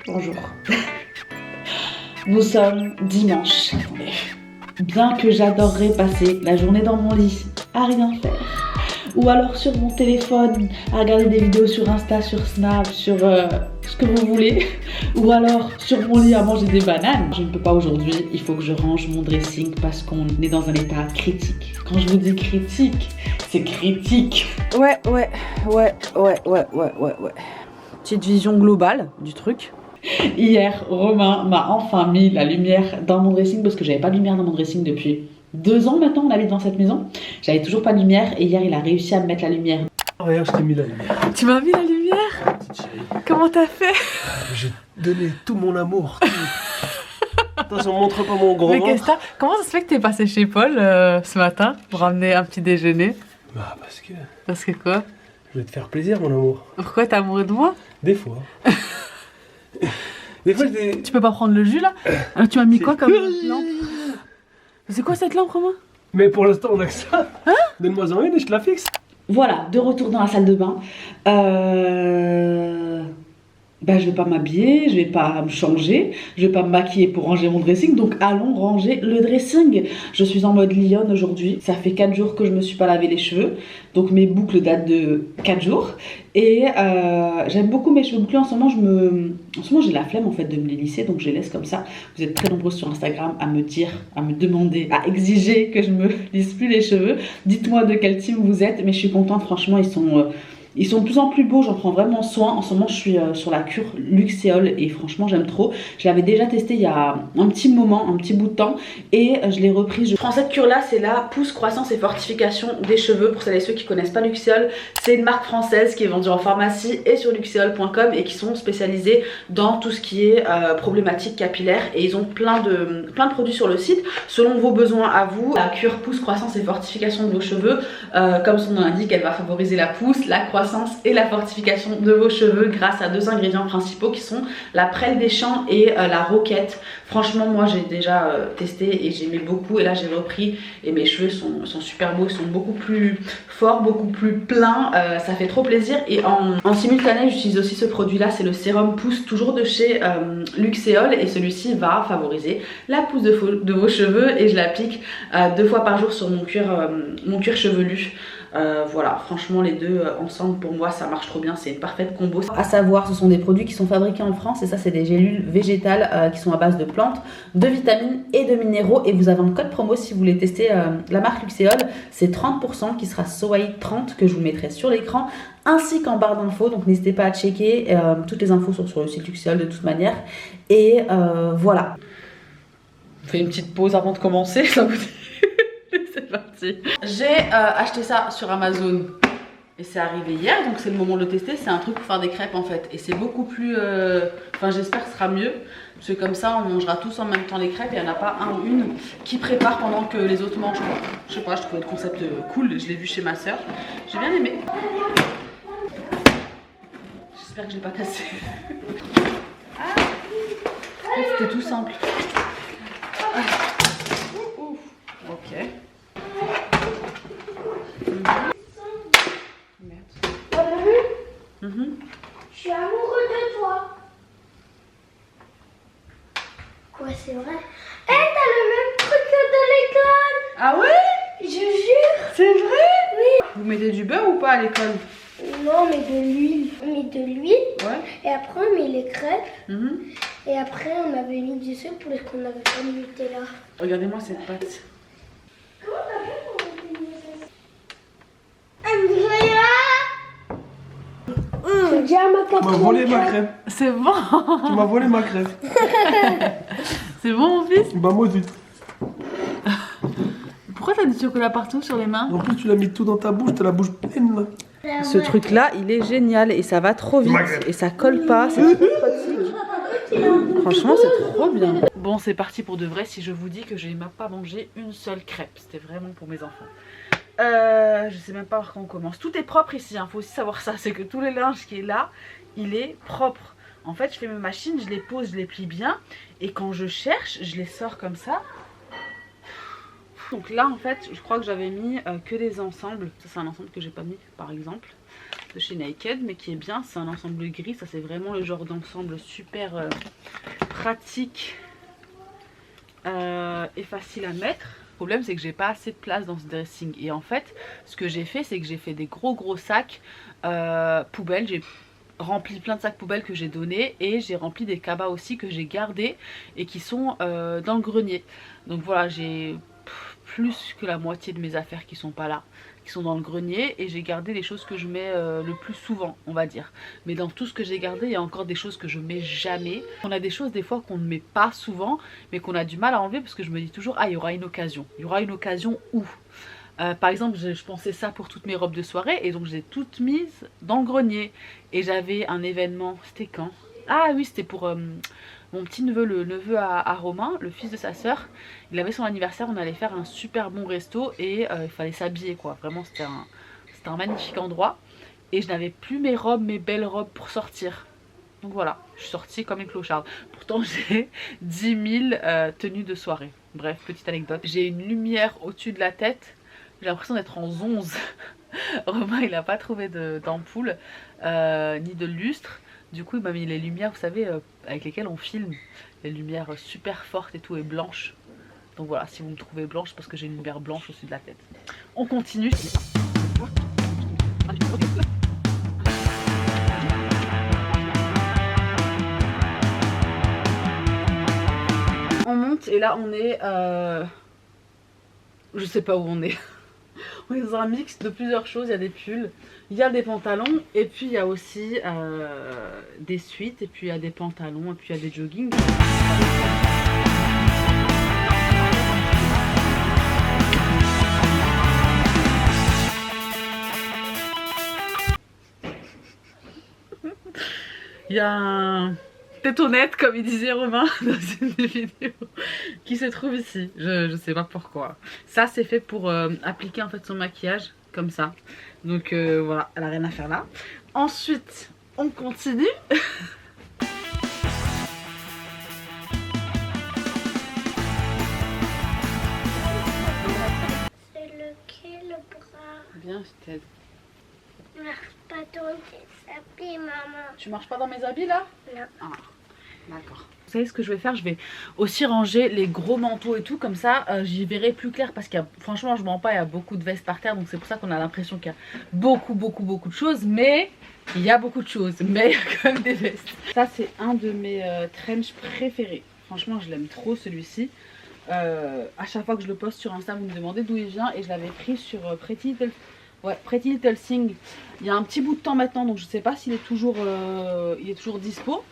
Bonjour. Nous sommes dimanche. Attendez. Bien que j'adorerais passer la journée dans mon lit à rien faire, ou alors sur mon téléphone à regarder des vidéos sur Insta, sur Snap, sur ce que vous voulez, ou alors sur mon lit à manger des bananes, je ne peux pas aujourd'hui. Il faut que je range mon dressing parce qu'on est dans un état critique. Quand je vous dis critique, c'est critique. Ouais. Petite vision globale du truc. Hier, Romain m'a enfin mis la lumière dans mon dressing parce que j'avais pas de lumière dans mon dressing depuis 2 ans maintenant. On habite dans cette maison. J'avais toujours pas de lumière et hier il a réussi à me mettre la lumière. Regarde, je t'ai mis la lumière. Tu m'as mis la lumière? Petite chérie. Comment t'as fait? J'ai donné tout mon amour. Attention, montre pas mon gros ventre. Mais comment ça se fait que t'es passé chez Paul ce matin pour ramener un petit déjeuner? Bah parce que... Parce que quoi? Je vais te faire plaisir, mon amour. Pourquoi t'es amoureux de moi? Des fois. Des fois, j'ai... Tu peux pas prendre le jus là? Tu m'as mis quoi comme lampe? C'est quoi cette lampe, Romain? Mais pour l'instant, on a que ça. Hein? Donne-moi-en une et je te la fixe. Voilà, de retour dans la salle de bain. Je vais pas m'habiller, je vais pas me changer, je vais pas me maquiller pour ranger mon dressing, donc allons ranger le dressing. Je suis en mode lionne aujourd'hui, ça fait 4 jours que je me suis pas lavé les cheveux, donc mes boucles datent de 4 jours. Et j'aime beaucoup mes cheveux bouclés. En ce moment, j'ai la flemme en fait de me les lisser, donc je les laisse comme ça. Vous êtes très nombreux sur Instagram à me dire, à me demander, à exiger que je me lisse plus les cheveux. Dites-moi de quel team vous êtes, mais je suis contente, franchement, ils sont de plus en plus beaux, j'en prends vraiment soin. En ce moment, je suis sur la cure Luxéol et franchement, j'aime trop. Je l'avais déjà testé il y a un petit moment, un petit bout de temps et je l'ai reprise. Je prends cette cure-là, c'est la Pousse Croissance et Fortification des cheveux. Pour celles et ceux qui connaissent pas Luxéol, c'est une marque française qui est vendue en pharmacie et sur luxéol.com et qui sont spécialisés dans tout ce qui est problématique capillaire. Et ils ont plein de produits sur le site selon vos besoins à vous. La cure Pousse Croissance et Fortification de vos cheveux, comme son nom l'indique, elle va favoriser la pousse, la croissance et la fortification de vos cheveux grâce à 2 ingrédients principaux qui sont la prêle des champs et la roquette. Franchement, moi j'ai déjà testé et j'aimais beaucoup et là j'ai repris et mes cheveux sont super beaux, ils sont beaucoup plus forts, beaucoup plus pleins, ça fait trop plaisir. Et en simultané j'utilise aussi ce produit là, c'est le sérum pousse, toujours de chez Luxéol, et celui-ci va favoriser la pousse de vos cheveux et je l'applique 2 fois par jour sur mon cuir chevelu. Voilà, franchement les deux ensemble pour moi ça marche trop bien, c'est une parfaite combo. À savoir, ce sont des produits qui sont fabriqués en France et ça c'est des gélules végétales qui sont à base de plantes, de vitamines et de minéraux, et vous avez un code promo si vous voulez tester la marque Luxéol, c'est 30% qui sera SOAI30 que je vous mettrai sur l'écran ainsi qu'en barre d'infos, donc n'hésitez pas à checker, toutes les infos sont sur le site Luxéol de toute manière. Et voilà. On fait une petite pause avant de commencer, ça vous dit? C'est parti. J'ai acheté ça sur Amazon et c'est arrivé hier, donc c'est le moment de le tester. C'est un truc pour faire des crêpes en fait et c'est beaucoup plus... Enfin j'espère que ce sera mieux parce que comme ça on mangera tous en même temps les crêpes et il n'y en a pas un ou une qui prépare pendant que les autres mangent. Je sais pas, je trouvais le concept cool, je l'ai vu chez ma soeur, j'ai bien aimé. J'espère que je l'ai pas cassé. C'était tout simple. Ok. Je suis amoureux de toi. Quoi, c'est vrai? Eh, t'as le même truc que de l'école. Ah ouais? Je jure. C'est vrai? Oui. Vous mettez du beurre ou pas à l'école? Non, mais de l'huile. On met de l'huile. Ouais. Et après, on met les crêpes. Et après, on avait mis du sucre parce qu'on avait pas de Nutella. Regardez-moi cette pâte. Comment t'as fait pour Andrea? Déjà ma Tu m'as volé ma crêpe. C'est bon. Tu m'as volé ma crêpe. C'est bon mon fils? Bah moi aussi. Pourquoi t'as du chocolat partout sur les mains? En plus tu l'as mis tout dans ta bouche, t'as la bouche pleine là. Ce truc là il est génial et ça va trop vite et ça colle pas, c'est trop pratique. Franchement c'est trop bien. Bon c'est parti pour de vrai. Si je vous dis que je n'ai même pas mangé une seule crêpe, c'était vraiment pour mes enfants. Je sais même pas par quand on commence. Tout est propre ici, hein. Faut aussi savoir ça, c'est que tout le linge qui est là, il est propre. En fait je fais mes machines, je les pose, je les plie bien et quand je cherche, je les sors comme ça. Donc là en fait je crois que j'avais mis que des ensembles. Ça c'est un ensemble que j'ai pas mis par exemple. de chez Naked, mais qui est bien. C'est un ensemble gris, ça c'est vraiment le genre d'ensemble super pratique et facile à mettre. Le problème c'est que j'ai pas assez de place dans ce dressing, et en fait ce que j'ai fait c'est que j'ai fait des gros sacs poubelles. J'ai rempli plein de sacs poubelles que j'ai donnés, et j'ai rempli des cabas aussi que j'ai gardés et qui sont dans le grenier. Donc voilà, j'ai plus que la moitié de mes affaires qui sont pas là, qui sont dans le grenier, et j'ai gardé les choses que je mets le plus souvent, on va dire. Mais dans tout ce que j'ai gardé, il y a encore des choses que je mets jamais. On a des choses des fois qu'on ne met pas souvent mais qu'on a du mal à enlever, parce que je me dis toujours ah, il y aura une occasion. Il y aura une occasion où par exemple je pensais ça pour toutes mes robes de soirée, et donc j'ai toutes mises dans le grenier. Et j'avais un événement, c'était quand? Ah oui, c'était pour mon petit neveu, le neveu à Romain, le fils de sa soeur. Il avait son anniversaire, on allait faire un super bon resto, et il fallait s'habiller quoi. Vraiment c'était un magnifique endroit. Et je n'avais plus mes robes, mes belles robes pour sortir. Donc voilà, je suis sortie comme une clocharde. Pourtant j'ai 10 000 tenues de soirée. Bref, petite anecdote. J'ai une lumière au-dessus de la tête. J'ai l'impression d'être en 11. Romain il n'a pas trouvé d'ampoule ni de lustre. Du coup il m'a mis les lumières, vous savez, avec lesquelles on filme. Les lumières super fortes et tout, et blanches. Donc voilà, si vous me trouvez blanche, parce que j'ai une lumière blanche au-dessus de la tête. On continue. On monte, et là on est... je sais pas où on est. On est dans un mix de plusieurs choses. Il y a des pulls, il y a des pantalons, et puis il y a aussi des suites, et puis il y a des pantalons, et puis il y a des joggings. Il y a un tétonnette, comme il disait Romain dans une des vidéos, qui se trouve ici. Je sais pas pourquoi. Ça c'est fait pour appliquer en fait son maquillage comme ça. Donc voilà, elle a rien à faire là. Ensuite on continue. C'est lequel le bras? Bien, je t'aide. Marche pas dans tes habits, maman. Tu marches pas dans mes habits là? Non. Ah, d'accord. Vous savez ce que je vais faire? Je vais aussi ranger les gros manteaux et tout, comme ça j'y verrai plus clair, parce qu'il y a, franchement je mens pas, il y a beaucoup de vestes par terre, donc c'est pour ça qu'on a l'impression qu'il y a beaucoup de choses, mais il y a beaucoup de choses, mais il y a quand même des vestes. Ça c'est un de mes trench préférés, franchement je l'aime trop celui-ci. À chaque fois que je le poste sur Insta, vous me demandez d'où il vient, et je l'avais pris sur Pretty Little Thing il y a un petit bout de temps maintenant, donc je sais pas s'il est toujours dispo,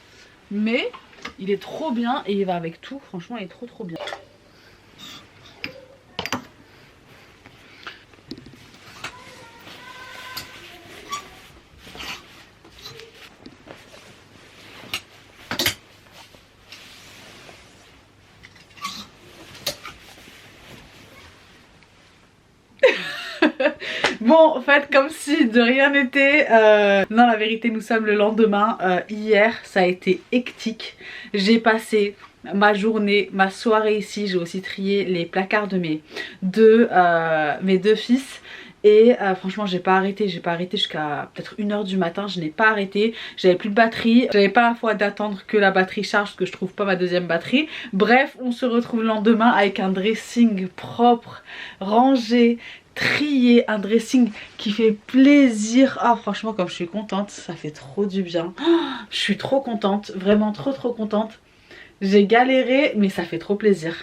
mais il est trop bien et il va avec tout. Franchement il est trop bien. Bon, faites comme si de rien n'était. Non, la vérité, nous sommes le lendemain. Hier, ça a été hectique. J'ai passé ma journée, ma soirée ici. J'ai aussi trié les placards de mes deux fils. Et franchement j'ai pas arrêté jusqu'à peut-être 1h du matin, je n'ai pas arrêté, j'avais plus de batterie, j'avais pas la foi d'attendre que la batterie charge parce que je trouve pas ma deuxième batterie. Bref, on se retrouve le lendemain avec un dressing propre, rangé, trié, un dressing qui fait plaisir. Ah franchement comme je suis contente, ça fait trop du bien. Oh, je suis trop contente, vraiment trop contente. J'ai galéré mais ça fait trop plaisir.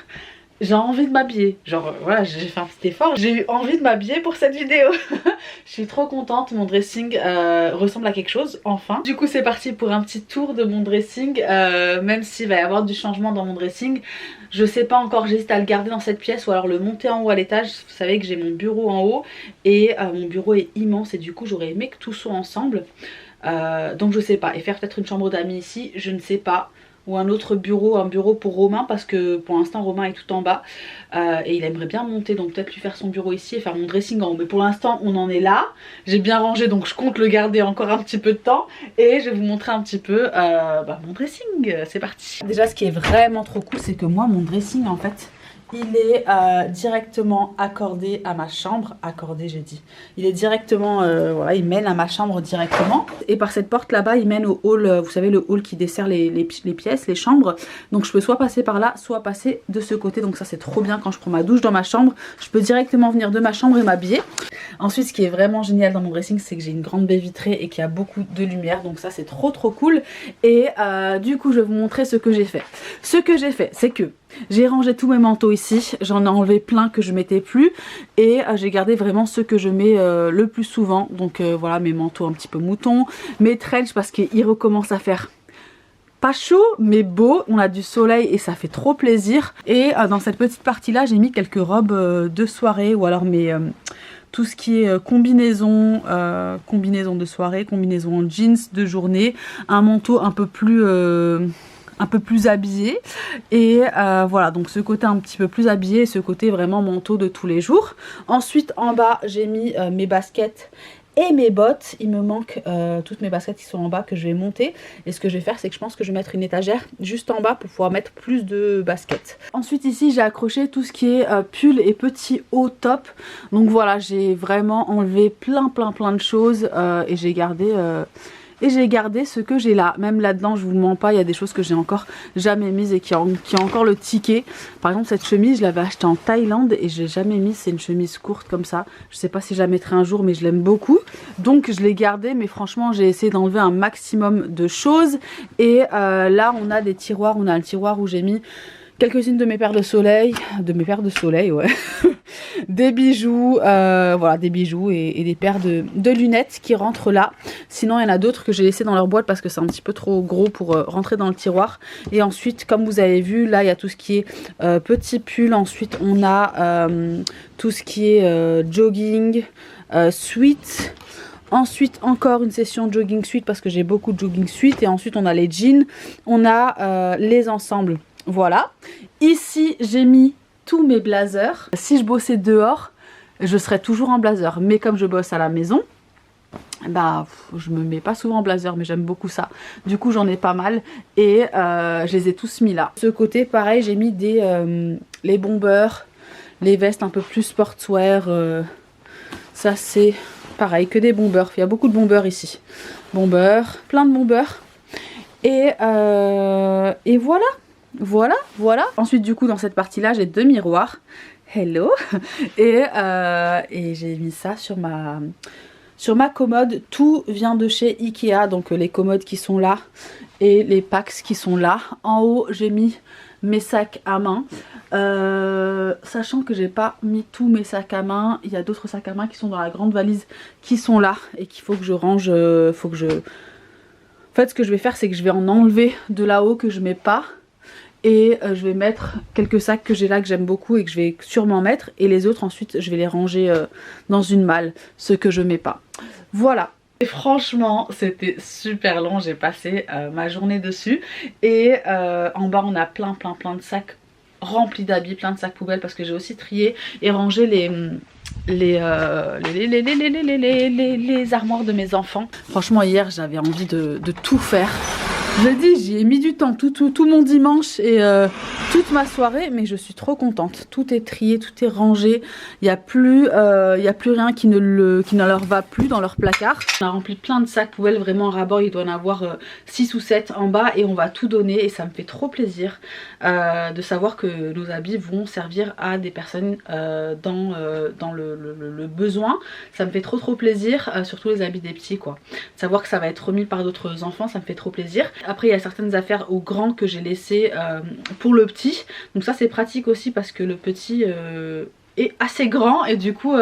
J'ai envie de m'habiller, genre voilà, j'ai fait un petit effort, j'ai eu envie de m'habiller pour cette vidéo. Je suis trop contente, mon dressing ressemble à quelque chose, enfin. Du coup c'est parti pour un petit tour de mon dressing, même s'il va y avoir du changement dans mon dressing. Je sais pas encore, j'hésite à le garder dans cette pièce ou alors le monter en haut à l'étage. Vous savez que j'ai mon bureau en haut et mon bureau est immense et du coup j'aurais aimé que tout soit ensemble. Donc je sais pas, et faire peut-être une chambre d'amis ici, je ne sais pas. Ou un autre bureau, un bureau pour Romain, parce que pour l'instant Romain est tout en bas et il aimerait bien monter, donc peut-être lui faire son bureau ici et faire mon dressing en haut. Mais pour l'instant on en est là, j'ai bien rangé donc je compte le garder encore un petit peu de temps et je vais vous montrer un petit peu mon dressing. C'est parti. Déjà ce qui est vraiment trop cool c'est que moi mon dressing en fait il est directement accordé à ma chambre. Accordé, j'ai dit. Il est directement, voilà, il mène à ma chambre directement. Et par cette porte là-bas, il mène au hall, vous savez, le hall qui dessert les pièces, les chambres. Donc je peux soit passer par là, soit passer de ce côté. Donc ça c'est trop bien quand je prends ma douche dans ma chambre. Je peux directement venir de ma chambre et m'habiller. Ensuite, ce qui est vraiment génial dans mon dressing, c'est que j'ai une grande baie vitrée et qu'il y a beaucoup de lumière. Donc ça c'est trop cool. Et du coup, je vais vous montrer ce que j'ai fait. Ce que j'ai fait, c'est que j'ai rangé tous mes manteaux ici, j'en ai enlevé plein que je mettais plus et j'ai gardé vraiment ceux que je mets le plus souvent. Donc voilà, mes manteaux un petit peu moutons, mes trench parce qu'il recommence à faire pas chaud mais beau, on a du soleil et ça fait trop plaisir. Et dans cette petite partie là, j'ai mis quelques robes de soirée ou alors mes... tout ce qui est combinaison de soirée, combinaison en jeans de journée, un manteau un peu plus habillé et voilà, donc ce côté un petit peu plus habillé et ce côté vraiment manteau de tous les jours. Ensuite en bas j'ai mis mes baskets et mes bottes. Il me manque toutes mes baskets qui sont en bas que je vais monter et ce que je vais faire c'est que je pense que je vais mettre une étagère juste en bas pour pouvoir mettre plus de baskets. Ensuite ici j'ai accroché tout ce qui est pull et petits hauts top. Donc voilà, j'ai vraiment enlevé plein de choses et j'ai gardé ce que j'ai là. Même là-dedans, je vous mens pas, il y a des choses que j'ai encore jamais mises et qui ont encore le ticket. Par exemple, cette chemise, je l'avais achetée en Thaïlande et je l'ai jamais mise. C'est une chemise courte comme ça. Je sais pas si je la mettrai un jour, mais je l'aime beaucoup. Donc, je l'ai gardée, mais franchement, j'ai essayé d'enlever un maximum de choses. Et là, on a des tiroirs. On a un tiroir où j'ai mis quelques-unes de mes paires de soleil. Ouais. Des bijoux, voilà, des bijoux et des paires de lunettes qui rentrent là. Sinon il y en a d'autres que j'ai laissé dans leur boîte parce que c'est un petit peu trop gros pour rentrer dans le tiroir. Et ensuite, comme vous avez vu, là il y a tout ce qui est petit pull. Ensuite on a tout ce qui est jogging, sweat. Ensuite encore une session jogging suite parce que j'ai beaucoup de jogging suite. Et ensuite on a les jeans, on a les ensembles. Voilà. Ici j'ai mis tous mes blazers. Si je bossais dehors, je serais toujours en blazer. Mais comme je bosse à la maison, bah je me mets pas souvent en blazer, mais j'aime beaucoup ça. Du coup j'en ai pas mal et je les ai tous mis là. Ce côté pareil, j'ai mis les bombers, les vestes un peu plus sportswear. Ça c'est pareil, que des bombers. Il y a beaucoup de bombers ici. Bombers, plein de bombers. Et voilà. Voilà. Ensuite du coup dans cette partie là j'ai 2 miroirs. Hello. Et j'ai mis ça sur ma commode. Tout vient de chez Ikea. Donc les commodes qui sont là et les packs qui sont là. En haut j'ai mis mes sacs à main. Sachant que j'ai pas mis tous mes sacs à main. Il y a d'autres sacs à main qui sont dans la grande valise qui sont là. Et qu'il faut que je range. En fait ce que je vais faire c'est que je vais en enlever de là-haut que je mets pas. Et je vais mettre quelques sacs que j'ai là que j'aime beaucoup et que je vais sûrement mettre. Et les autres ensuite je vais les ranger dans une malle, ceux que je mets pas. Voilà. Et franchement c'était super long, j'ai passé ma journée dessus. Et en bas on a plein de sacs remplis d'habits, plein de sacs poubelles parce que j'ai aussi trié et rangé les armoires de mes enfants. Franchement hier j'avais envie de tout faire. Je dis, j'y ai mis du temps, tout mon dimanche et toute ma soirée, mais je suis trop contente. Tout est trié, tout est rangé. Il n'y a plus rien qui ne leur va plus dans leur placard. On a rempli plein de sacs poubelles, vraiment à ras-bord. Il doit en avoir 6 ou 7 en bas et on va tout donner. Et ça me fait trop plaisir de savoir que nos habits vont servir à des personnes dans le besoin. Ça me fait trop plaisir, surtout les habits des petits quoi. Savoir que ça va être remis par d'autres enfants, ça me fait trop plaisir. Après il y a certaines affaires au grand que j'ai laissé pour le petit. Donc ça c'est pratique aussi parce que le petit est assez grand et du coup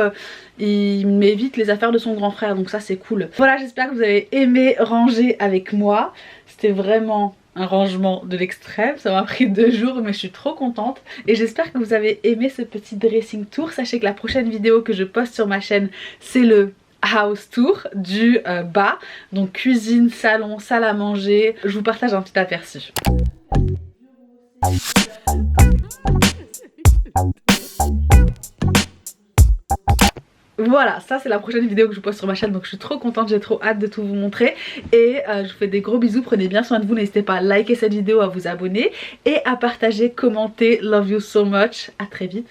il m'évite les affaires de son grand frère. Donc ça c'est cool. Voilà, j'espère que vous avez aimé ranger avec moi. C'était vraiment un rangement de l'extrême, ça m'a pris 2 jours mais je suis trop contente et j'espère que vous avez aimé ce petit dressing tour. Sachez que la prochaine vidéo que je poste sur ma chaîne c'est le house tour du bas, donc cuisine, salon, salle à manger. Je vous partage un petit aperçu. Voilà, ça c'est la prochaine vidéo que je poste sur ma chaîne, donc je suis trop contente, j'ai trop hâte de tout vous montrer. Et je vous fais des gros bisous, prenez bien soin de vous, n'hésitez pas à liker cette vidéo, à vous abonner et à partager, commenter. Love you so much, à très vite.